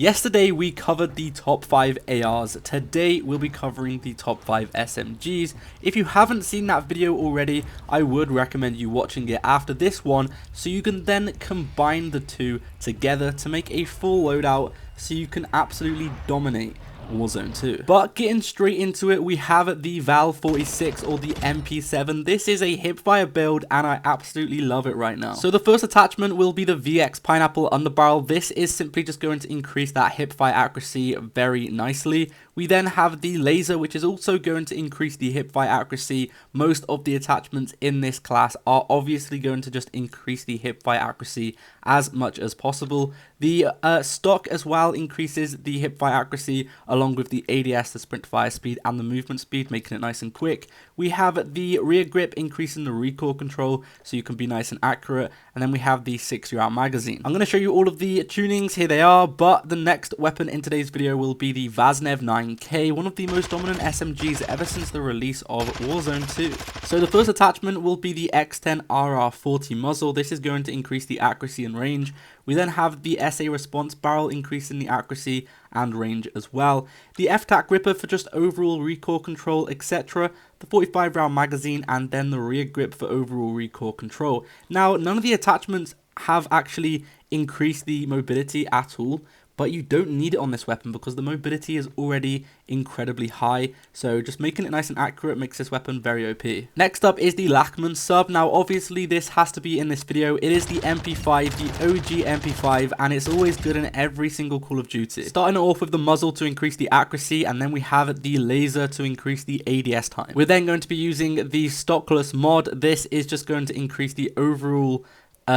Yesterday we covered the top 5 ARs, today we'll be covering the top 5 SMGs. If you haven't seen that video already, I would recommend you watching it after this one so you can then combine the two together to make a full loadout so you can absolutely dominate Warzone 2. But getting straight into it, we have the Val-46 or the MP7. This is a hipfire build and I absolutely love it right now. So the first attachment will be the VX Pineapple Underbarrel. This is simply just going to increase that hipfire accuracy very nicely. We then have the laser, which is also going to increase the hipfire accuracy. Most of the attachments in this class are obviously going to just increase the hipfire accuracy as much as possible. The stock as well increases the hipfire accuracy along with the ADS, the sprint fire speed and the movement speed, making it nice and quick. We have the rear grip increasing the recoil control so you can be nice and accurate. And then we have the 6-round magazine. I'm going to show you all of the tunings, here they are, but the next weapon in today's video will be the VAZNEV 9K, one of the most dominant SMGs ever since the release of Warzone 2. So the first attachment will be the X10 RR40 muzzle. This is going to increase the accuracy and range. We then have the SA response barrel increasing the accuracy and range as well. The F-Tac gripper for just overall recoil control, etc. The 45-round magazine and then the rear grip for overall recoil control. Now, none of the attachments have actually increased the mobility at all, but you don't need it on this weapon because the mobility is already incredibly high. So just making it nice and accurate makes this weapon very OP. Next up is the LACHMANN sub. Now obviously this has to be in this video. It is the MP5, the OG MP5, and it's always good in every single Call of Duty. Starting it off with the muzzle to increase the accuracy, and then we have the laser to increase the ADS time. We're then going to be using the stockless mod. This is just going to increase the overall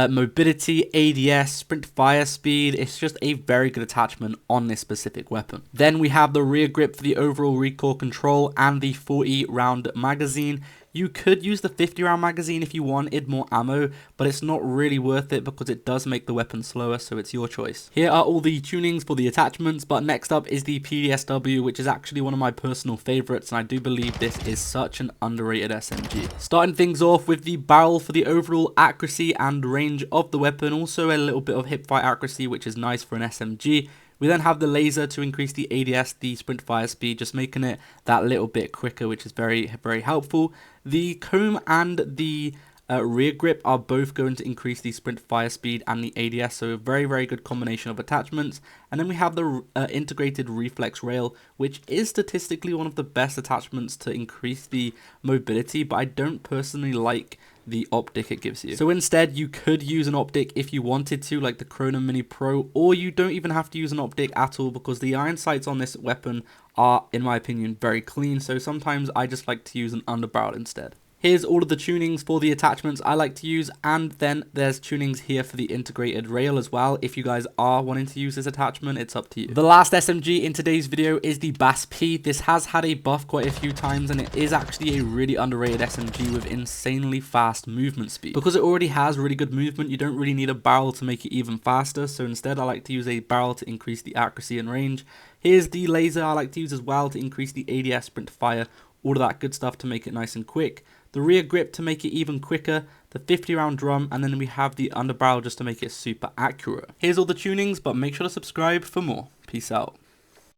mobility, ADS, sprint fire speed. It's just a very good attachment on this specific weapon. Then we have the rear grip for the overall recoil control and the 40-round magazine. You could use the 50-round magazine if you wanted more ammo, but it's not really worth it because it does make the weapon slower, so it's your choice. Here are all the tunings for the attachments, but next up is the PDSW, which is actually one of my personal favorites, and I do believe this is such an underrated SMG. Starting things off with the barrel for the overall accuracy and range of the weapon, also a little bit of hipfire accuracy, which is nice for an SMG. We then have the laser to increase the ADS, the sprint fire speed, just making it that little bit quicker, which is very, very helpful. The comb and the rear grip are both going to increase the sprint fire speed and the ADS, so a very, very good combination of attachments. And then we have the integrated reflex rail, which is statistically one of the best attachments to increase the mobility, but I don't personally like the optic it gives you. So instead you could use an optic if you wanted to, like the Chrono Mini Pro, or you don't even have to use an optic at all because the iron sights on this weapon are, in my opinion, very clean. So sometimes I just like to use an underbarrel instead. Here's all of the tunings for the attachments I like to use, and then there's tunings here for the integrated rail as well. If you guys are wanting to use this attachment, it's up to you. The last SMG in today's video is the BAS-P. This has had a buff quite a few times, and it is actually a really underrated SMG with insanely fast movement speed. Because it already has really good movement, you don't really need a barrel to make it even faster, so instead I like to use a barrel to increase the accuracy and range. Here's the laser I like to use as well to increase the ADS, sprint fire, all of that good stuff to make it nice and quick. The rear grip to make it even quicker, the 50-round drum, and then we have the underbarrel just to make it super accurate. Here's all the tunings, but make sure to subscribe for more. Peace out.